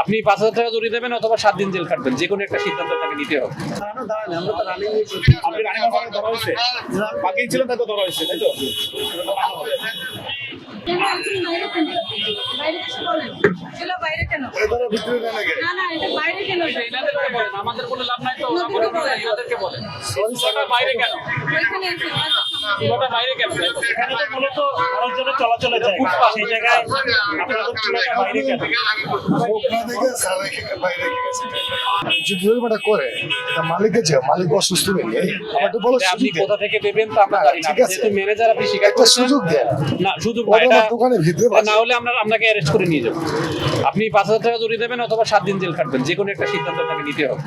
আপনি 5,000 টাকা জরিমানা দেবেন অথবা 7 দিন জেল কাটবেন, যে কোনো একটা সিদ্ধান্ত আপনাকে নিতে হবে। আপনি রানিং অফারে ধরা হয়েছে, বাকি ছিলেন তাই তো ধরা হয়েছে, তাই তো? বাইরে কেন? না না, এটা বাইরে কেন? এনাদেরকে বলেন, আমাদের বলে লাভ নাই তো, ওরা বলে এনাদেরকে বলেন। ওটা বাইরে কেন? ওইখানে আছে, ওটা বাইরে কেন? এখানে তো মূলত মানুষজনের চলাচলের জায়গা, সেই জায়গায় আপনাদের চুলাটা বাইরে কেন? যে জরিমানা করে এটা মালিকের যে মালিক অসুস্থ হলে আমাকে বলো আপনি কোথা থেকে দেবেন তা আমরা জানি না। ঠিক আছে। যেহেতু ম্যানেজার আপনি স্বীকার একটা করছেন, সুযোগ দেন না সুযোগ না, এটা দোকানের ভিতরে না হলে আমরা আপনাকে অ্যারেস্ট করে নিয়ে যাব। আপনি 5,000 টাকা জরিমানা দেবেন অথবা 7 দিন জেল কাটবেন, যে কোনো একটা সিদ্ধান্ত আপনাকে নিতে হবে।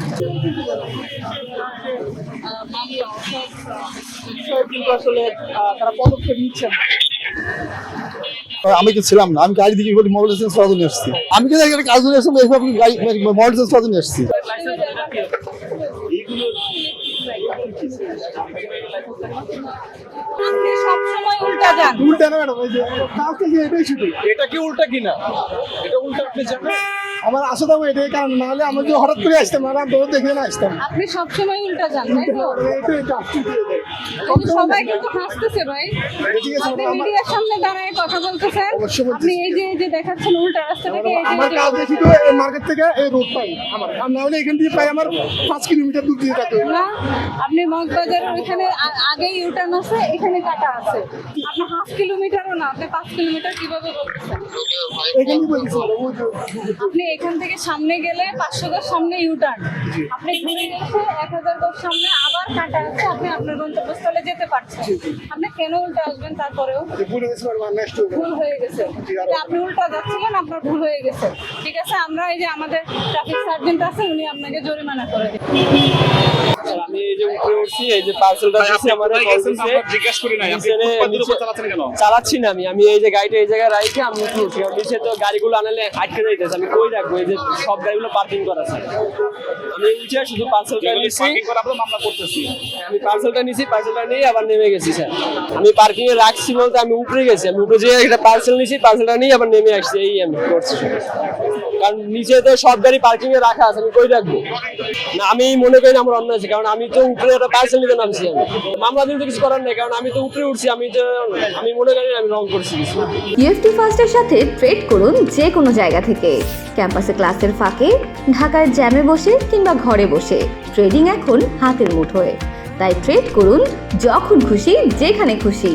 কিন্তু আসলে তারা পদক্ষেপ নিচ্ছেন। আমি কি ছিলাম না, আমি গাড়ি দিকে বলি মোবাইল লাইসেন্স করার জন্য এসেছি। আমি কি একটা কাজ জন্য এসেছি, এইভাবে গাড়ি মোবাইল লাইসেন্স করার জন্য এসেছি। আপনি সবসময় উল্টা যান। উল্টা না ম্যাডাম, এই যে কাজটা কি এটাই শুধু এটা কি উল্টা কিনা? এটা উল্টা আপনি জানেন? আমার আসা দাম এটাই কারণ, না হলে আমি যে হঠাৎ করে আসতাম না, দৌড় দেখে না আসতাম। আপনি সবসময় উল্টা যান, তাই তো? এটাই কাজ ঠিক হয়ে যায়। কিন্তু সবাই কিন্তু হাসতেছে ভাই। ঠিক আছে আপনি ম্যাডাম, মিডিয়ার সামনে দাঁড়ায় কথা বলতেছেন, অবশ্যই বলতেছি। আপনি এই যে দেখাচ্ছেন উল্টা রাস্তা থেকে, এই আমার যে কাজ দেখি তো এই মার্কেট থেকে এই রোড পাই আমার, আর না হলে এখান থেকে প্রায় আমার 5 কিলোমিটার দূর দিয়ে যেতে হবে। না, আপনি মগবাজারের ওইখানে আগেই ইউটার্ন আছে, এখানে কাটা আছে। আপনি 5 কিলোমিটারও না, আপনি 5 কিলোমিটার কিভাবে বলতেছেন? এখানেই বলতেছি ম্যাডাম, ওই যে আপনি এখান থেকে সামনে গেলে 500 গজ সামনে ইউটার্ন, আপনি ঘুরে এসে 1000 গজ সামনে আবার কাটা আছে, আপনি আপনার গন্তব্যস্থলে যেতে পারছেন। আপনি কেন উল্টা আসবেন? তারপরেও ভুলে গেছি ম্যাডাম, নেক্সট ভুল হয়ে গেছে, এটা আপনি উল্টা যাচ্ছিলেন, আপনার ভুল হয়ে গেছে। ঠিক আছে, আমরা এই যে আমাদের ট্রাফিক সার্জেন্ট আছে, উনি আপনাকে জরিমানা করে দেবেন। আমি এই যে উপরে উঠছি, এই যে পার্সেলটা দিয়েছি আমাদের কল দিয়েছে, জিজ্ঞেস করি নাই, আপনি নিচে- ফুটপাতের উপর চালাচ্ছেন কেন? চালাচ্ছি না আমি এই যে গাড়িটা এই জায়গায় রাখি, আমি উপরে উঠছি। আর নিচে তো গাড়িগুলো আনালে আটকে যাইতেছে, আমি কই রাখবো? এই যে সব গাড়িগুলো পার্কিং করা আছে, আমি উঠে শুধু পার্সেলটা নিয়েছি। পার্কিং করে আমরা মামলা করতেছি। আমি পার্সেলটা নিয়েছি, পার্সেলটা নিয়ে আবার নেমে গেছি স্যার। আমি পার্কিং এ রাখছি বলতে আমি উপরে গেছি, আমি উপরে যেয়ে একটা পার্সেল নিয়েছি, পার্সেলটা নিয়ে আবার নেমে আসছি, এই আমি করছি। কারণ নিচে তো সব গাড়ি পার্কিং এ রাখা আছে, আমি কই রাখবো? না, আমি মনে করি না আমার অন্য আছে, কারণ আমি তো উপরে একটা পার্সেল নিতে নামছি। আমি মামলা দিলে তো কিছু করার নেই, কারণ আমি তো উপরে উঠছি। আমি মনে করি না আমি রং করছি কিছু। ইউএফটি ফার্স্টের সাথে ট্রেড করুন যে কোনো জায়গা থেকে। ক্যাম্পাসে ক্লাসের ফাঁকে, ঢাকার জ্যামে বসে কিংবা ঘরে বসে, ট্রেডিং এখন হাতের মুঠোয়। তাই ট্রেড করুন যখন খুশি, যেখানে খুশি।